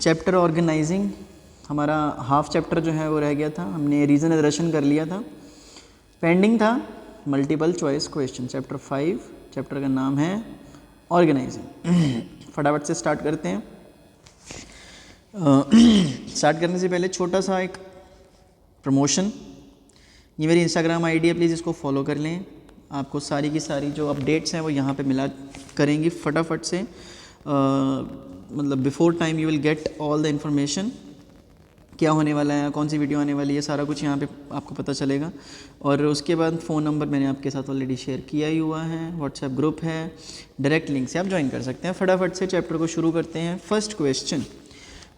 Chapter organising, हमारा half chapter जो है वो रह गया था, हमने रीज़न एडरेशन कर लिया था, पेंडिंग था multiple choice question. Chapter 5, chapter का नाम है ऑर्गेनाइजिंग। फटाफट से स्टार्ट करते हैं। स्टार्ट करने से पहले छोटा सा एक प्रमोशन, ये मेरी इंस्टाग्राम आईडी है, प्लीज़ इसको फॉलो कर लें। आपको सारी की सारी जो अपडेट्स हैं वो यहाँ पे मिला करेंगी फटाफट से, मतलब before time you will get all the information, क्या होने वाला है, कौन सी वीडियो आने वाली है, सारा कुछ यहाँ पे आपको पता चलेगा। और उसके बाद फ़ोन नंबर मैंने आपके साथ ऑलरेडी शेयर किया ही हुआ है, व्हाट्सएप ग्रुप है, डायरेक्ट लिंक से आप ज्वाइन कर सकते हैं। फटाफट से चैप्टर को शुरू करते हैं। First question,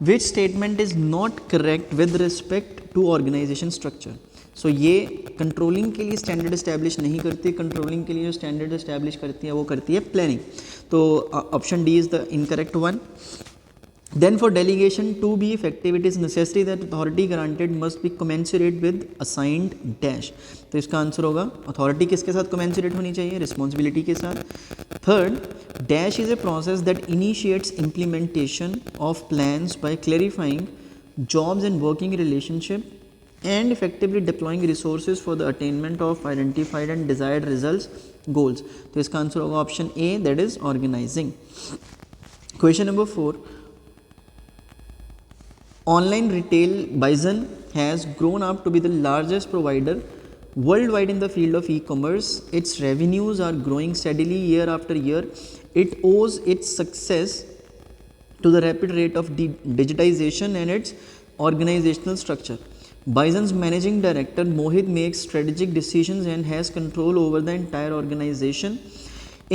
which statement is not correct with respect to organisation structure. So ये कंट्रोलिंग के लिए स्टैंडर्ड इस्टेब्लिश नहीं करती, कंट्रोलिंग के लिए जो स्टैंडर्ड इस्टेब्लिश करती है वो करती है प्लानिंग। तो option D is the incorrect one. Then for delegation to be effective, it is necessary that authority granted must be commensurate with assigned dash. तो इसका आंसर होगा अथॉरिटी किसके साथ commensurate होनी चाहिए, रिस्पॉन्सिबिलिटी के साथ। Third, dash is a process that initiates implementation of plans by clarifying jobs and working relationship and effectively deploying resources for the attainment of identified and desired results goals. तो इसका answer होगा option A, that is organizing. Question number 4, online retail Bison has grown up to be the largest provider worldwide in the field of e-commerce. Its revenues are growing steadily year after year. It owes its success to the rapid rate of digitization and its organizational structure. Bison's managing director Mohit makes strategic decisions and has control over the entire organization.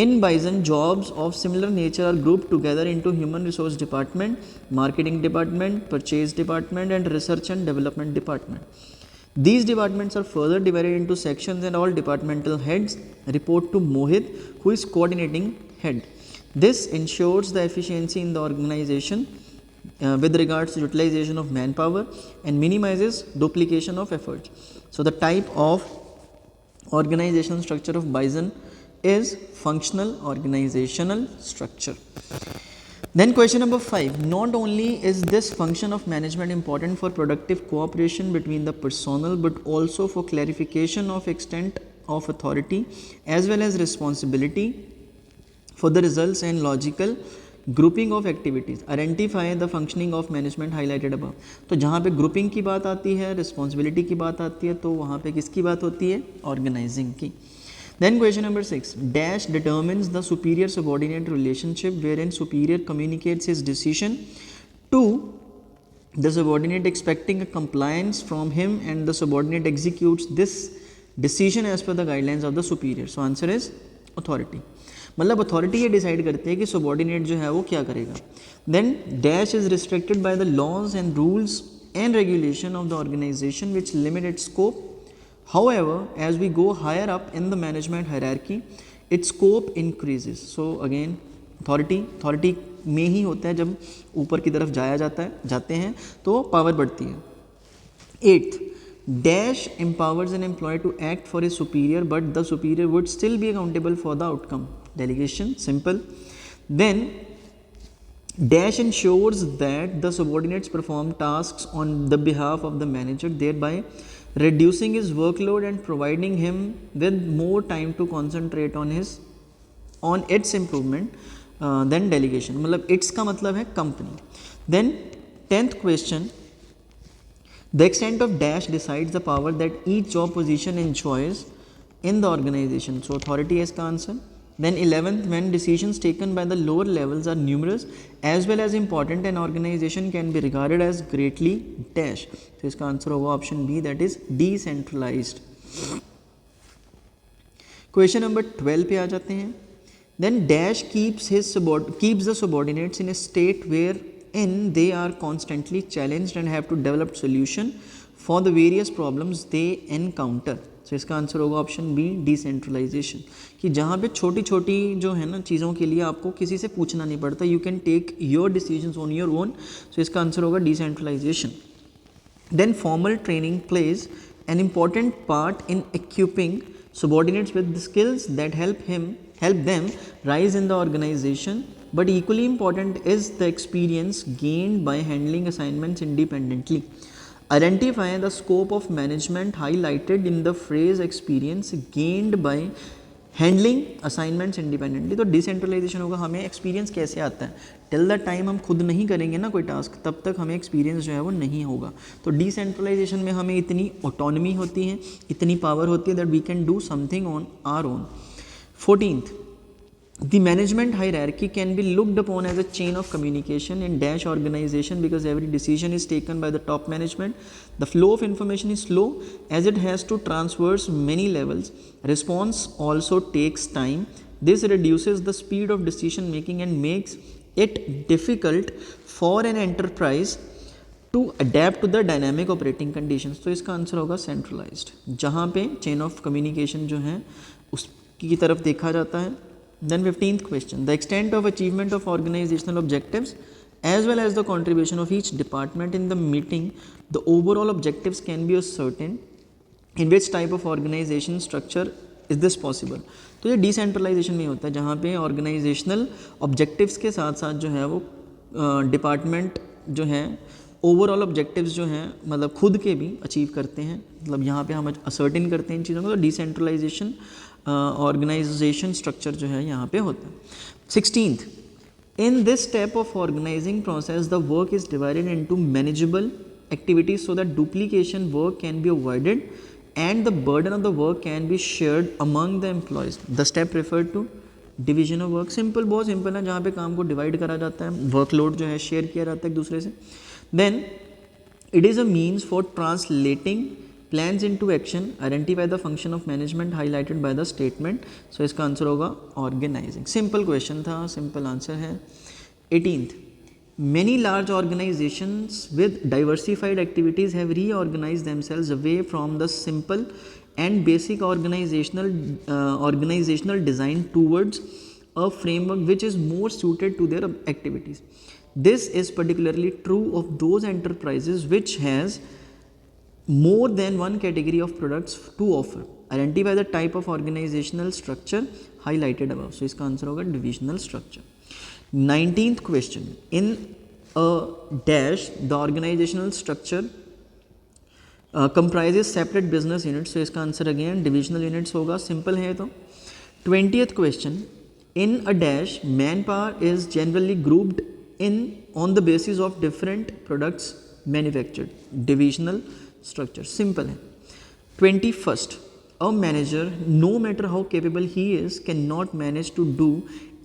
In Bison, jobs of similar nature are grouped together into human resource department, marketing department, purchase department, and research and development department. These departments are further divided into sections and all departmental heads report to Mohit, who is coordinating head. This ensures the efficiency in the organization with regards to utilization of manpower and minimizes duplication of efforts. So the type of organizational structure of Bison is functional organizational structure. Then question number 5, not only is this function of management important for productive cooperation between the personnel but also for clarification of extent of authority as well as responsibility for the results and logical grouping of activities. Identify the functioning of management highlighted above. तो जहाँ पे grouping की बात आती है, responsibility की बात आती है, तो वहाँ पे किसकी बात होती है, ऑर्गेनाइजिंग की। Then question number 6, dash determines the superior subordinate relationship wherein superior communicates his decision to the subordinate expecting a compliance from him and the subordinate executes this decision as per the guidelines of the superior. So answer is authority. मतलब authority ये decide करती है कि subordinate जो है वो क्या करेगा। Then dash is restricted by the laws and rules and regulation of the organization which limit its scope. However, as we go higher up in the management hierarchy, its scope increases. So again, authority में ही होता है, जब ऊपर की तरफ जाते हैं तो पावर बढ़ती है. 8th, dash empowers an employee to act for his superior, but the superior would still be accountable for the outcome. Delegation, simple. Then dash ensures that the subordinates perform tasks on the behalf of the manager, thereby reducing his workload and providing him with more time to concentrate on its improvement than delegation. मतलब its का मतलब है company. Then 10th question, the extent of dash decides the power that each job position enjoys in the organization. So authority है इसका answer. Then 11th, when decisions taken by the lower levels are numerous as well as important, an organization can be regarded as greatly dash. So इसका answer होगा option B, that is decentralized. Question number 12 पे आ जाते हैं. Then dash keeps the subordinates in a state wherein they are constantly challenged and have to develop solution for the various problems they encounter. So इसका answer होगा option B, decentralisation, कि जहाँ पे छोटी छोटी जो है ना चीज़ों के लिए आपको किसी से पूछना नहीं पड़ता, you can take your decisions on your own. So इसका आंसर होगा decentralisation. Then formal training plays an important part in equipping subordinates with the skills that help them rise in the organization but equally important is the experience gained by handling assignments independently. Identify the scope of management highlighted in the phrase experience gained by handling assignments independently. तो decentralisation होगा, हमें experience कैसे आता है, till the time हम खुद नहीं करेंगे ना कोई टास्क, तब तक हमें एक्सपीरियंस जो है वो नहीं होगा. तो डिसेंट्रलाइजेशन में हमें इतनी ऑटोनॉमी होती है, इतनी पावर होती है that we can do something on our own. 14th, the management hierarchy can be looked upon as a chain of communication in dash organization because every decision is taken by the top management. The flow of information is slow as it has to traverse many levels. Response also takes time. This reduces the speed of decision making and makes it difficult for an enterprise to adapt to the dynamic operating conditions. तो इसका answer होगा centralized, जहाँ पे chain of communication जो है उसकी तरफ देखा जाता है. Then 15th question, the extent of achievement of organizational objectives as well as the contribution of each department in the meeting the overall objectives can be ascertained. In which type of organization structure is this possible? तो ये decentralisation में होता है, जहाँ पे organisational objectives के साथ साथ जो है वो डिपार्टमेंट जो है ओवरऑल ऑब्जेक्टिव्स जो हैं मतलब खुद के भी अचीव करते हैं. मतलब यहाँ पे हम असर्टेन करते हैं इन चीज़ों को. तो डिसेंट्रलाइजेशन ऑर्गेनाइजेशन स्ट्रक्चर जो है यहाँ पे होता है. 16th, in this step of organizing process the work is divided into manageable activities so that duplication work can be avoided and the burden of the work can be shared among the employees. The step referred to division of work. Simple, बहुत simple है, जहाँ पे काम को divide करा जाता है, workload जो है शेयर किया जाता है एक दूसरे से. Then it is a means for translating plans into action. Identify the function of management highlighted by the statement. So इसका आंसर होगा ऑर्गेनाइजिंग. सिंपल क्वेश्चन था, सिंपल आंसर है. 18th, many large organizations with diversified activities have reorganized themselves away from the simple and basic organizational design towards a framework which is more suited to their activities. This is particularly true of those enterprises which has more than one category of products to offer. Identify the type of organizational structure highlighted above. So इसका answer होगा divisional structure. 19th question, in a dash the organizational structure comprises separate business units. So इसका answer again divisional units होगा. Simple है तो. 20th question, in a dash manpower is generally grouped in on the basis of different products manufactured. Divisional structure. Simple है. 21st, a manager no matter how capable he is cannot manage to do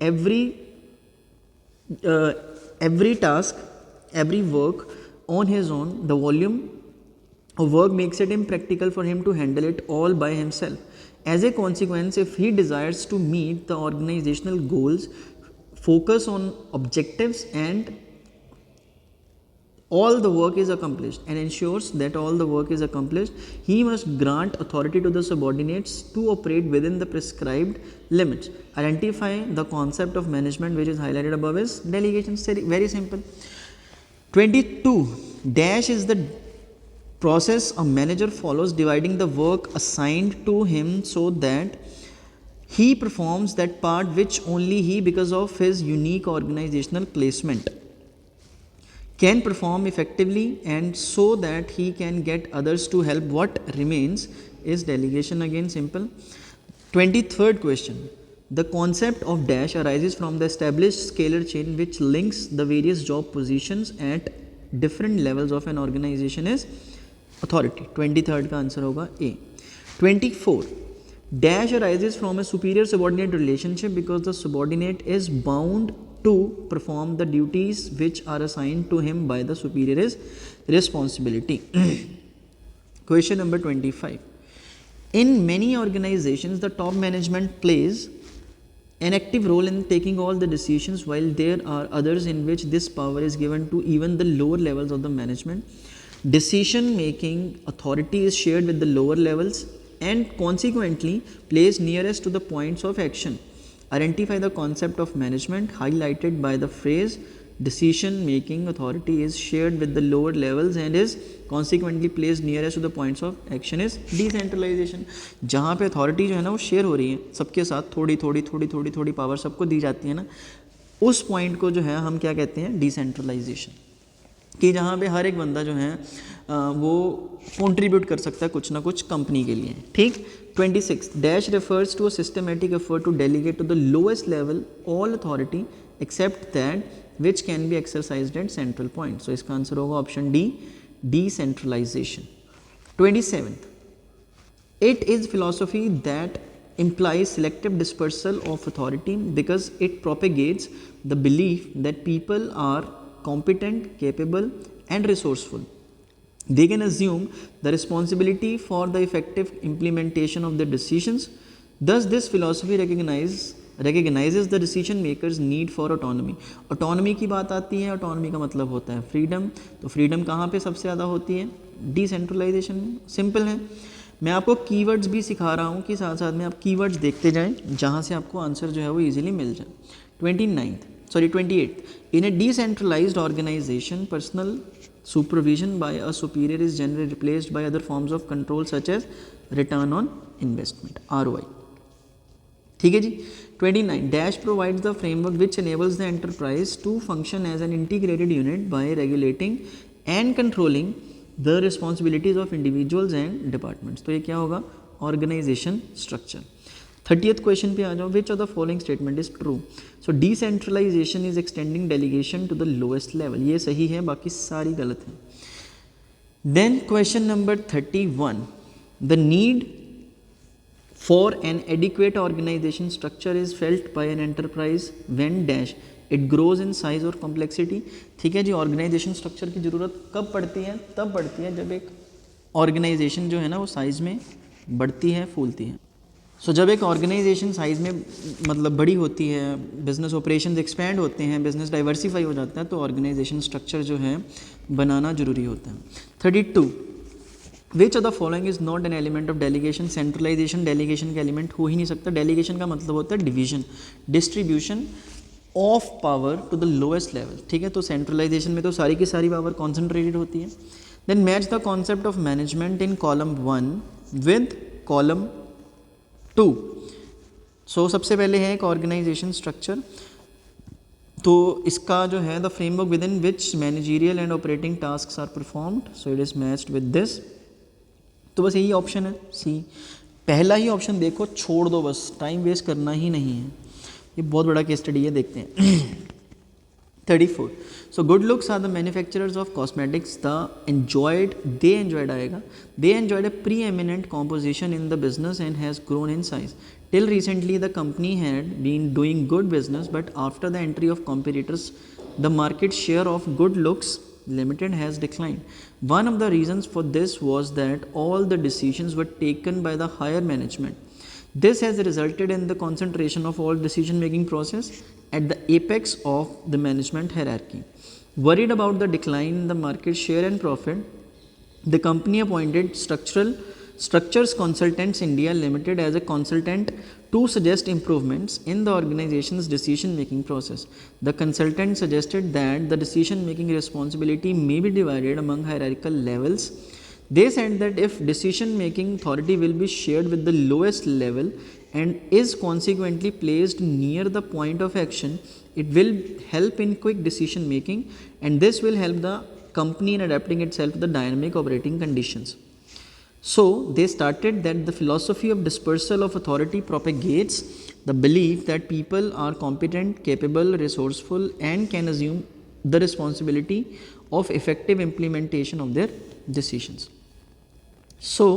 every task, every work on his own. The volume of work makes it impractical for him to handle it all by himself. As a consequence, if he desires to meet the organizational goals, focus on objectives and all the work is accomplished and ensures that all the work is accomplished, he must grant authority to the subordinates to operate within the prescribed limits. Identify the concept of management which is highlighted above is delegation. Very simple. 22, dash is the process a manager follows dividing the work assigned to him so that he performs that part which only he, because of his unique organizational placement, can perform effectively and so that he can get others to help. What remains is delegation. Again simple. 23rd question, the concept of dash arises from the established scalar chain which links the various job positions at different levels of an organization is authority. 23rd का answer होगा A. 24, dash arises from a superior subordinate relationship because the subordinate is bound to perform the duties which are assigned to him by the superior is responsibility. Question number 25. In many organizations, the top management plays an active role in taking all the decisions, while there are others in which this power is given to even the lower levels of the management. Decision making authority is shared with the lower levels and consequently placed nearest to the points of action. Identify the concept of management highlighted by the phrase decision making authority is shared with the lower levels and is consequently placed nearest to the points of action is decentralization. जहाँ पे authority जो है ना वो share हो रही है सबके साथ, थोड़ी थोड़ी थोड़ी थोड़ी थोड़ी पावर सबको दी जाती है ना, उस पॉइंट को जो है हम क्या कहते हैं, डिसेंट्रलाइजेशन, कि जहाँ पे हर एक बंदा जो है वो कंट्रीब्यूट कर सकता है कुछ ना कुछ कंपनी के लिए, ठीक। 26 dash refers to a systematic effort to delegate to the lowest level all authority except that which can be exercised at central point. So इसका आंसर होगा option D, decentralisation. 27 it is philosophy that implies selective dispersal of authority because it propagates the belief that people are competent, capable, and resourceful. They can assume the responsibility for the effective implementation of their decisions. Thus, this philosophy recognizes the decision makers' need for autonomy. Autonomy की बात आती है, autonomy का मतलब होता है freedom। तो freedom कहाँ पे सबसे ज़्यादा होती है, decentralization में। सिंपल है, मैं आपको कीवर्ड्स भी सिखा रहा हूँ कि साथ साथ में आप कीवर्ड्स देखते जाएं जहाँ से आपको आंसर जो है वो इजीली मिल जाए। 28 in a decentralised organisation personal supervision by a superior is generally replaced by other forms of control such as return on investment, ROI, ठीक है जी। 29 dash provides the framework which enables the enterprise to function as an integrated unit by regulating and controlling the responsibilities of individuals and departments. तो ये क्या होगा, organisation structure. 30th question पे आ जाओ, which of the following statement is true. So decentralization is extending delegation to the lowest level, ये सही है, बाकी सारी गलत है। Then question number 31 the need for an adequate organization structure is felt by an enterprise when dash it grows in size और complexity. ठीक है जी, ऑर्गेनाइजेशन स्ट्रक्चर की ज़रूरत कब पड़ती है, तब पड़ती है जब एक ऑर्गेनाइजेशन जो है ना वो साइज़ में बढ़ती है, फूलती है। सो जब एक ऑर्गेनाइजेशन साइज़ में मतलब बड़ी होती है, बिजनेस ऑपरेशंस एक्सपैंड होते हैं, बिजनेस डाइवर्सिफाई हो जाता है, तो ऑर्गेनाइजेशन स्ट्रक्चर जो है बनाना जरूरी होता है। 32 which of the following is not an element of delegation. Centralization delegation का एलिमेंट हो ही नहीं सकता। डेलीगेशन का मतलब होता है division, distribution of power to the lowest level. ठीक है, तो सेंट्रलाइजेशन में तो सारी की सारी पावर कॉन्सेंट्रेटेड होती है। Then match the concept of management in column 1 with column 2। So सबसे पहले है एक ऑर्गेनाइजेशन स्ट्रक्चर, तो इसका जो है the framework within which managerial and operating tasks are performed, so it is matched with this. तो बस यही ऑप्शन है सी, पहला ही ऑप्शन देखो, छोड़ दो, बस टाइम वेस्ट करना ही नहीं है। ये बहुत बड़ा केस स्टडी है, देखते हैं। 34 so good looks are the manufacturers of cosmetics they enjoyed आएगा, they enjoyed a preeminent composition in the business and has grown in size. Till recently the company had been doing good business but after the entry of competitors the market share of good looks Limited has declined. One of the reasons for this was that all the decisions were taken by the higher management. This has resulted in the concentration of all decision-making process at the apex of the management hierarchy. Worried about the decline in the market share and profit, the company appointed Structures Consultants India Limited as a consultant to suggest improvements in the organization's decision-making process. The consultant suggested that the decision-making responsibility may be divided among hierarchical levels. They said that if decision-making authority will be shared with the lowest level and is consequently placed near the point of action, it will help in quick decision-making, and this will help the company in adapting itself to the dynamic operating conditions. So they started that the philosophy of dispersal of authority propagates the belief that people are competent, capable, resourceful, and can assume the responsibility of effective implementation of their decisions. So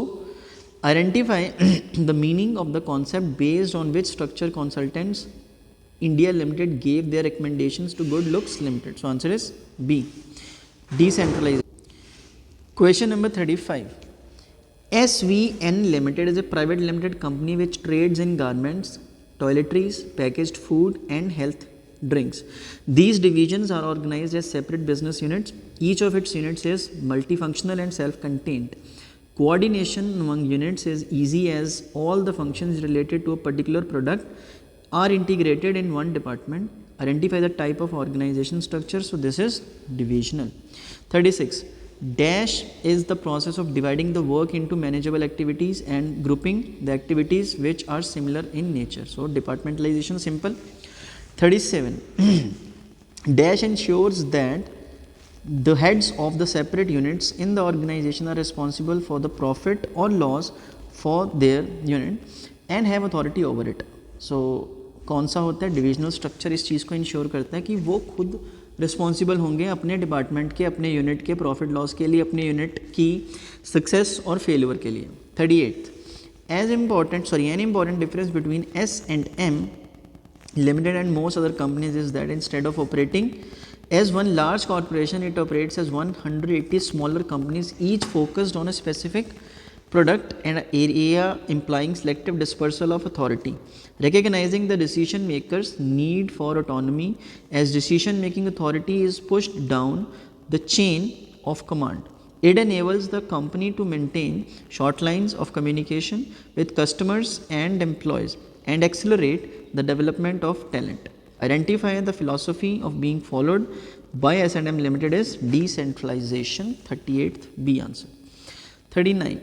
identify the meaning of the concept based on which Structure Consultants India Limited gave their recommendations to Good Looks Limited. So answer is B, decentralization. Question number 35. SVN Limited is a private limited company which trades in garments, toiletries, packaged food and health drinks. These divisions are organized as separate business units. Each of its units is multifunctional and self-contained. Coordination among units is easy as all the functions related to a particular product are integrated in one department. Identify the type of organization structure. So this is divisional. 36. Dash is the process of dividing the work into manageable activities and grouping the activities which are similar in nature. So departmentalization simple. 37 dash ensures that the heads of the separate units in the organization are responsible for the profit or loss for their unit and have authority over it. So कौन सा होता है divisional structure, इस चीज़ को ensure करता है कि वो खुद रिस्पॉन्सिबल होंगे अपने डिपार्टमेंट के, अपने यूनिट के प्रॉफिट लॉस के लिए, अपने यूनिट की सक्सेस और फेलियर के लिए. 38 an important difference between S&M Limited and most other companies is that instead of operating as one large corporation, it operates as 180 smaller companies, each focused on a specific product and area, implying selective dispersal of authority. Recognizing the decision makers' need for autonomy, as decision making authority is pushed down the chain of command. It enables the company to maintain short lines of communication with customers and employees and accelerate the development of talent. Identify the philosophy of being followed by S&M Limited is decentralization. 38th B answer. 39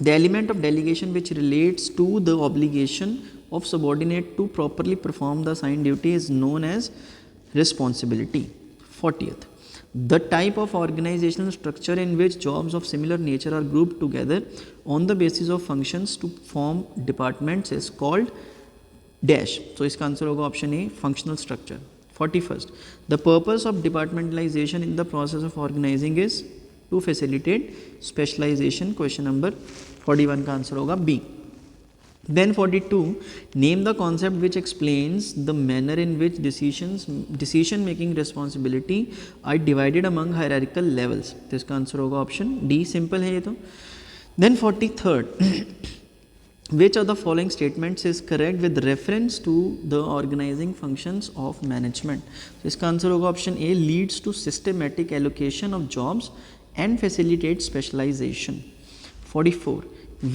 the element of delegation which relates to the obligation of subordinate to properly perform the assigned duty is known as responsibility. 40th the type of organizational structure in which jobs of similar nature are grouped together on the basis of functions to form departments is called dash. So इसका answer होगा option A functional structure. 41st the purpose of departmentalization in the process of organizing is to facilitate specialization. Question number 41 का answer होगा B. Then 42 name the concept which explains the manner in which decision making responsibility are divided among hierarchical levels. तो इसका answer होगा option D. Simple है ये तो. Then 43rd which of the following statements is correct with reference to the organizing functions of management. तो इसका answer होगा option A leads to systematic allocation of jobs and facilitates specialization. 44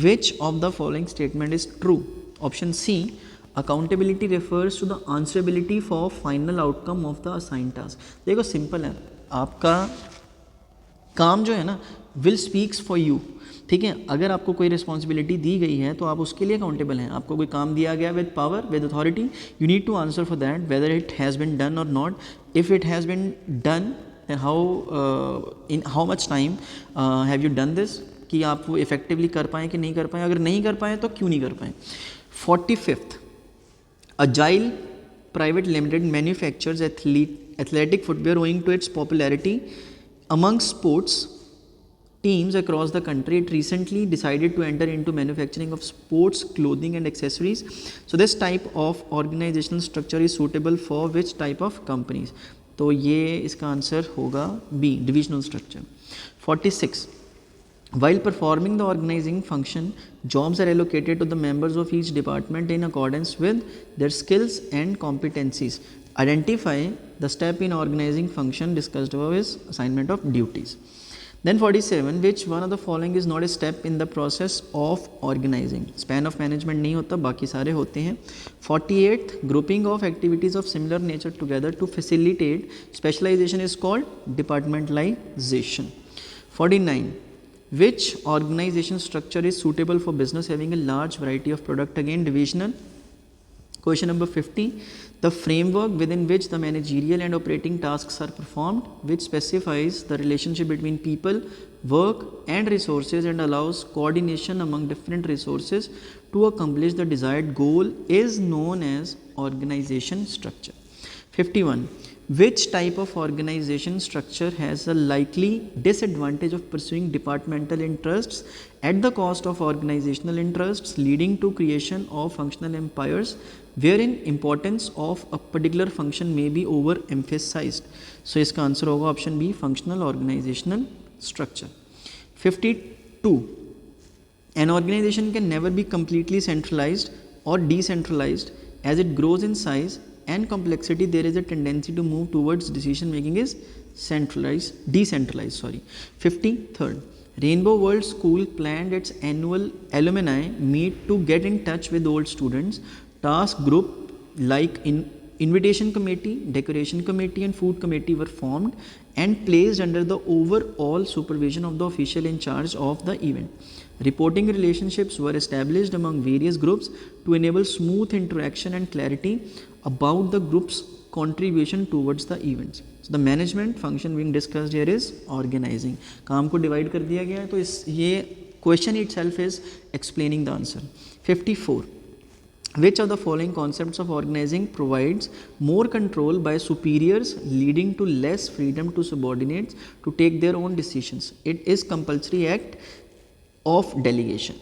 which of the following statement is true. Option C accountability refers to the answerability for final outcome of the assigned task. देखो simple है, आपका काम जो है ना will speaks for you. ठीक है, अगर आपको कोई रिस्पॉन्सिबिलिटी दी गई है तो आप उसके लिए अकाउंटेबल हैं. आपको कोई काम दिया गया with power, with authority, you need to answer for that whether it has been done और not. If it has been done in how much time have you done this, कि आप वो इफेक्टिवली कर पाएँ कि नहीं कर पाएँ. अगर नहीं कर पाएँ तो क्यों नहीं कर पाएँ. 45th Agile Private Limited manufactures athletic footwear owing to its popularity among sports teams across the country. It recently decided to enter into manufacturing of sports clothing and accessories. So this type of organizational structure is suitable for which type of companies? तो ये इसका answer होगा B divisional structure. 46 while performing the organizing function, jobs are allocated to the members of each department in accordance with their skills and competencies. Identify the step in organizing function discussed above is assignment of duties. Then 47 which one of the following is not a step in the process of organizing. Span of management नहीं होता, बाकी सारे होते हैं. 48 grouping of activities of similar nature together to facilitate specialization is called departmentalization. 49 which organization structure is suitable for business having a large variety of product? Again divisional. Question number 50 the framework within which the managerial and operating tasks are performed, which specifies the relationship between people, work and resources and allows coordination among different resources to accomplish the desired goal, is known as organization structure. 51 which type of organization structure has a likely disadvantage of pursuing departmental interests at the cost of organizational interests, leading to creation of functional empires wherein importance of a particular function may be overemphasized. So इसका answer होगा option B functional organizational structure. 52 an organization can never be completely centralized or decentralized. As it grows in size and complexity, there is a tendency to move towards decision making is decentralized. 53rd Rainbow World School planned its annual alumni meet to get in touch with old students. Task group like Invitation committee, decoration committee and food committee were formed and placed under the overall supervision of the official in charge of the event. Reporting relationships were established among various groups to enable smooth interaction and clarity about the group's contribution towards the events. So the management function being discussed here is organizing. काम को divide कर दिया गया है, तो इस ये question itself is explaining the answer. 54. Which of the following concepts of organizing provides more control by superiors, leading to less freedom to subordinates to take their own decisions? It is compulsory act of delegation.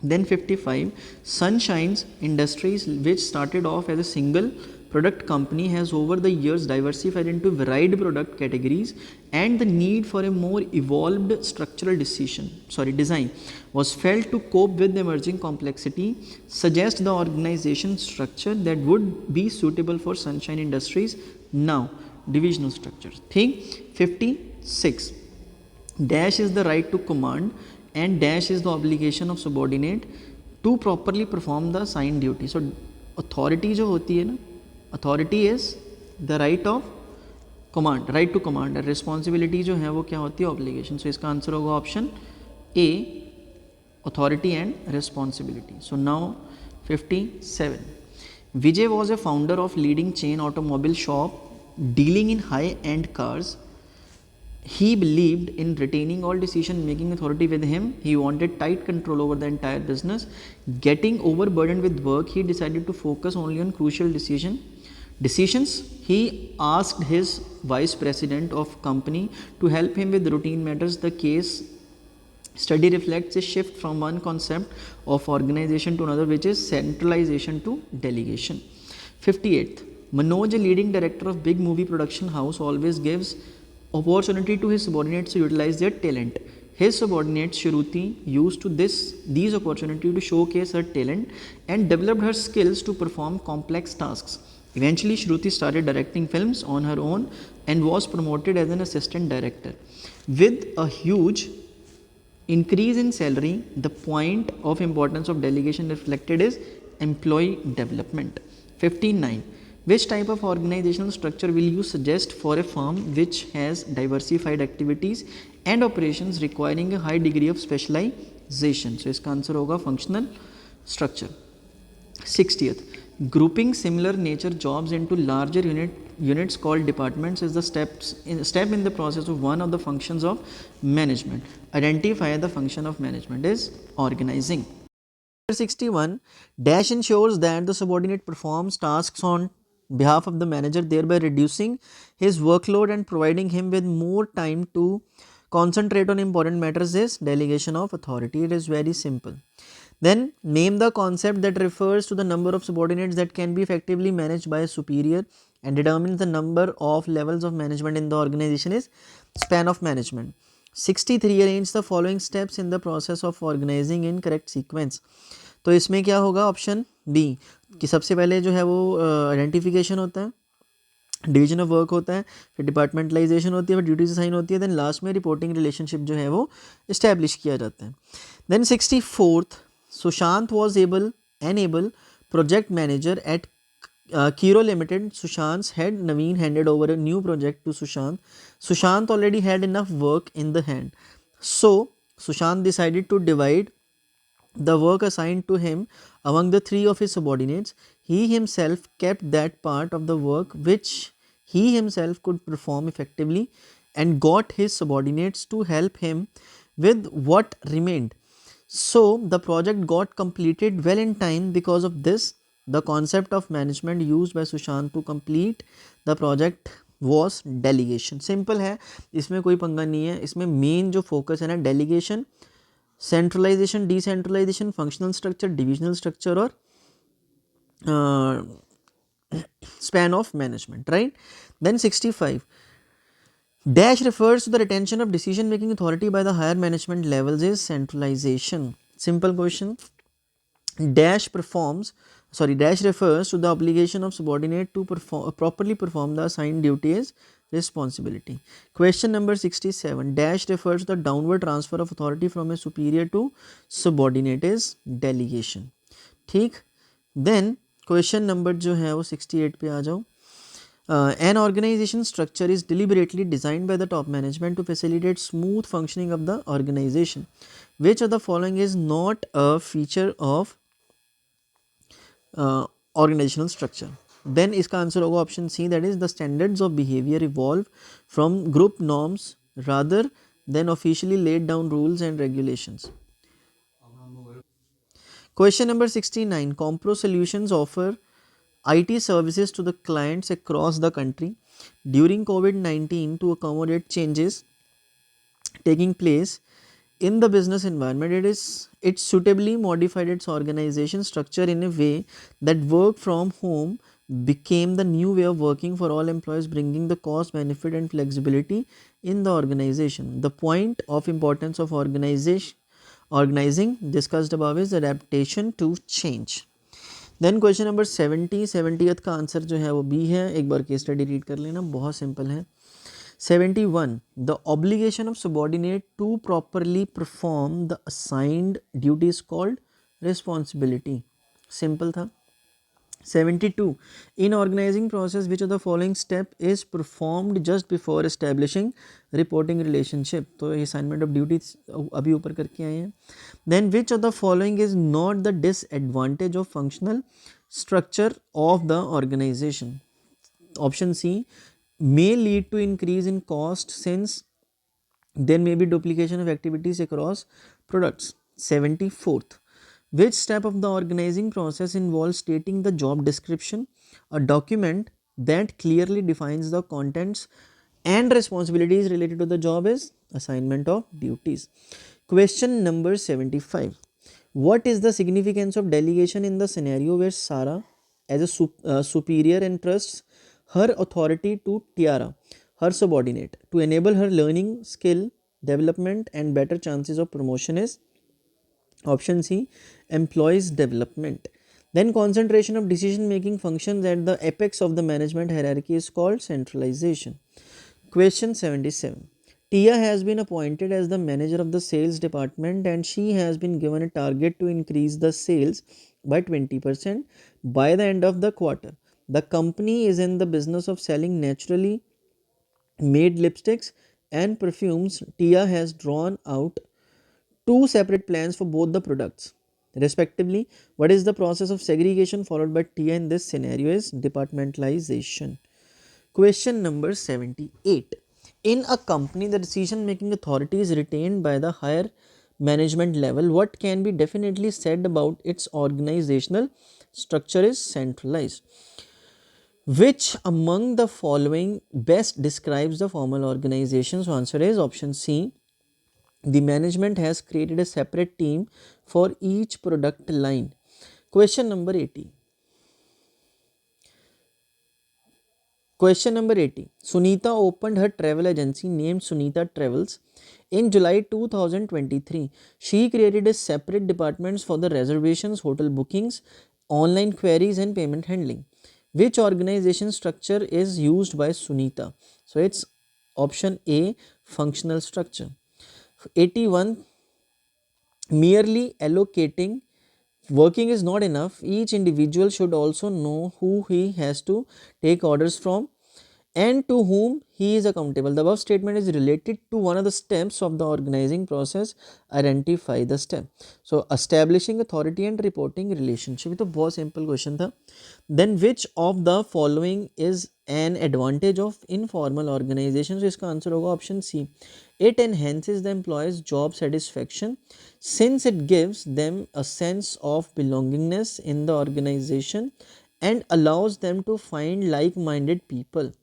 Then 55, Sunshine's Industries, which started off as a single product company, has over the years diversified into varied product categories, and the need for a more evolved structural design was felt to cope with the emerging complexity, suggest the organization structure that would be suitable for Sunshine Industries now. Divisional structures. Think 56. Dash is the right to command and dash is the obligation of subordinate to properly perform the assigned duty. So authority जो होती है ना, authority is the right of command, right to command, और responsibility जो है वो क्या होती है, obligation. So इसका आंसर होगा option A, authority and responsibility. So now 57. Vijay was a founder of leading chain automobile shop dealing in high-end cars. He believed in retaining all decision-making authority with him. He wanted tight control over the entire business. Getting overburdened with work, he decided to focus only on crucial decisions. He asked his vice president of company to help him with routine matters. The case study reflects a shift from one concept of organization to another, which is centralization to delegation. 58th, Manoj, a leading director of big movie production house, always gives opportunity to his subordinates to utilize their talent. His subordinate Shruti used these opportunities to showcase her talent and developed her skills to perform complex tasks. Eventually, Shruti started directing films on her own and was promoted as an assistant director. With a huge increase in salary, the point of importance of delegation reflected is employee development. 59. Which type of organizational structure will you suggest for a firm which has diversified activities and operations requiring a high degree of specialization? So इसका answer होगा functional structure. 60th, grouping similar nature jobs into larger units called departments is the step in the process of one of the functions of management. Identify the function of management is organizing. 61, dash ensures that the subordinate performs tasks on behalf of the manager, thereby reducing his workload and providing him with more time to concentrate on important matters is delegation of authority. It is very simple. Then name the concept that refers to the number of subordinates that can be effectively managed by a superior and determines the number of levels of management in the organization is span of management. 63, arrange the following steps in the process of organizing in correct sequence. तो इसमें क्या होगा, option B कि सबसे पहले जो है वो आइडेंटिफिकेशन होता है, डिवीजन ऑफ वर्क होता है, फिर डिपार्टमेंटलाइजेशन होती है, फिर ड्यूटीज असाइन होती है, देन लास्ट में रिपोर्टिंग रिलेशनशिप जो है वो इस्टेब्लिश किया जाता है. Then 64th, Sushant was an able project manager at Kiro Limited. Sushant's head Naveen handed over a new project to Sushant. Sushant already had enough work in the hand, so Sushant decided to divide the work assigned to him among the three of his subordinates. He himself kept that part of the work which he himself could perform effectively and got his subordinates to help him with what remained. So the project got completed well in time. Because of this, the concept of management used by Sushant to complete the project was delegation. Simple है, इसमें कोई पंगा नहीं है. इसमें main जो focus है ना, delegation, centralization, decentralization, functional structure, divisional structure और span of management, right? Then 65, dash refers to the retention of decision making authority by the higher management levels is centralization. Simple question. Dash refers to the obligation of subordinate to properly perform the assigned duty is responsibility. Question number 67, dash refers to the downward transfer of authority from a superior to subordinate is delegation. ठीक. Then question number जो है वो 68 पे आ जाओ. An organization structure is deliberately designed by the top management to facilitate smooth functioning of the organization. Which of the following is not a feature of organizational structure? Then इसका answer होगा option C, that is the standards of behaviour evolve from group norms rather than officially laid down rules and regulations. Question number 69. Compro Solutions offer IT services to the clients across the country during COVID-19 to accommodate changes taking place in the business environment. It suitably modified its organization structure in a way that work from home became the new way of working for all employees, bringing the cost benefit and flexibility in the organization. The point of importance of organizing discussed above is adaptation to change. देन question number 70th का answer जो है वो B है. एक बार case study read कर लेना, बहुत सिंपल है. 71. The obligation of subordinate to properly perform the assigned duty is called responsibility. Simple था. 72. In organizing process, which of the following step is performed just before establishing reporting relationship? तो assignment of duties अभी ऊपर करके आए हैं. Then which of the following is not the disadvantage of functional structure of the organization? Option C, may lead to increase in cost since there may be duplication of activities across products. 74th. Which step of the organizing process involves stating the job description, a document that clearly defines the contents and responsibilities related to the job is assignment of duties. Question number 75. What is the significance of delegation in the scenario where Sarah, as a superior, entrusts her authority to Tiara, her subordinate, to enable her learning, skill development, and better chances of promotion is option C, employees development. Then concentration of decision making functions at the apex of the management hierarchy is called centralization. Question 77. Tia has been appointed as the manager of the sales department and she has been given a target to increase the sales by 20% by the end of the quarter. The company is in the business of selling naturally made lipsticks and perfumes. Tia has drawn out two separate plans for both the products respectively. What is the process of segregation followed by Tia in this scenario is departmentalization. Question number 78. In a company, the decision making authority is retained by the higher management level. What can be definitely said about its organizational structure is centralized? Which among the following best describes the formal organization? So answer is option C. The management has created a separate team for each product line. Question number 80. Question number 80. Sunita opened her travel agency named Sunita Travels in July 2023. She created a separate departments for the reservations, hotel bookings, online queries and payment handling. Which organization structure is used by Sunita? So it's option A, functional structure. 81. Merely allocating working is not enough. Each individual should also know who he has to take orders from and to whom he is accountable. The above statement is related to one of the steps of the organizing process. Identify the step. So establishing authority and reporting relationship. तो बहुत simple question था. Then which of the following is an advantage of informal organization? So इसका answer होगा option C. It enhances the employees' job satisfaction since it gives them a sense of belongingness in the organization and allows them to find like-minded people.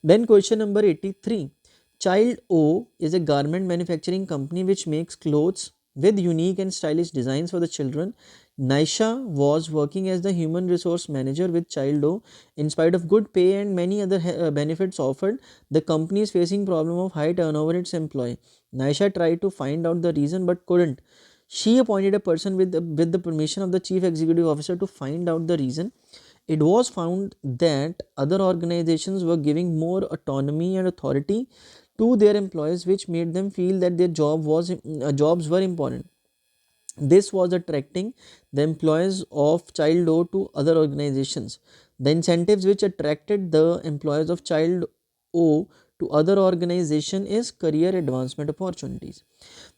Then question number 83. Child O is a garment manufacturing company which makes clothes with unique and stylish designs for the children. Naisha was working as the human resource manager with Child O. In spite of good pay and many other benefits offered, the company is facing problem of high turnover in its employee. Naisha tried to find out the reason but couldn't. She appointed a person with the permission of the chief executive officer to find out the reason. It was found that other organizations were giving more autonomy and authority to their employees, which made them feel that their jobs were important. This was attracting the employees of Child O to other organizations. The incentives which attracted the employees of Child O to other organization is career advancement opportunities.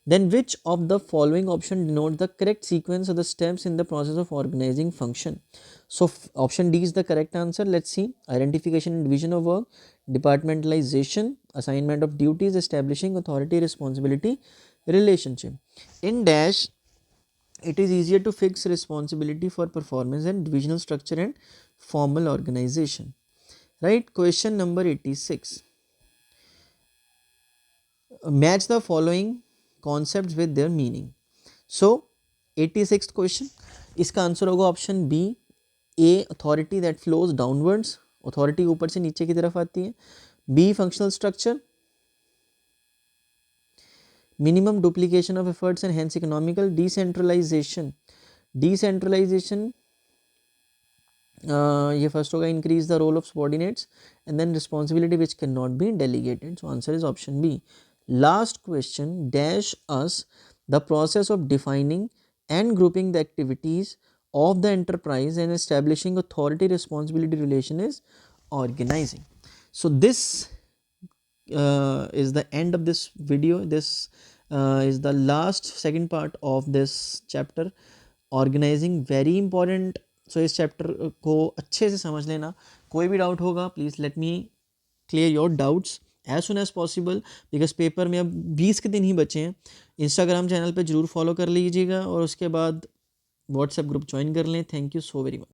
Then which of the following option denote the correct sequence of the steps in the process of organizing function? So option D is the correct answer. Let's see. Identification and division of work, departmentalization, assignment of duties, establishing authority responsibility relationship. In dash, it is easier to fix responsibility for performance and divisional structure and formal organization. Right? Question number 86. Match the following concepts with their meaning. So 86th question, इसका answer होगा option B, A authority that flows downwards, authority ऊपर से नीचे की तरफ आती है. B functional structure, minimum duplication of efforts and hence economical. Decentralization, decentralization ये फर्स्ट होगा, increase the role of subordinates and then responsibility which can not be delegated. So answer is option B. Last question, dash as the process of defining and grouping the activities of the enterprise and establishing authority responsibility relation is organizing. So this is the end of this video. This is the last second part of this chapter, organizing, very important. सो इस chapter को अच्छे से समझ लेना. कोई भी doubt होगा please let me clear your doubts as soon as possible, because paper में अब 20 के दिन ही बचे हैं. इंस्टाग्राम चैनल पे ज़रूर फॉलो कर लीजिएगा और उसके बाद व्हाट्सएप ग्रुप ज्वाइन कर लें. Thank you so very much.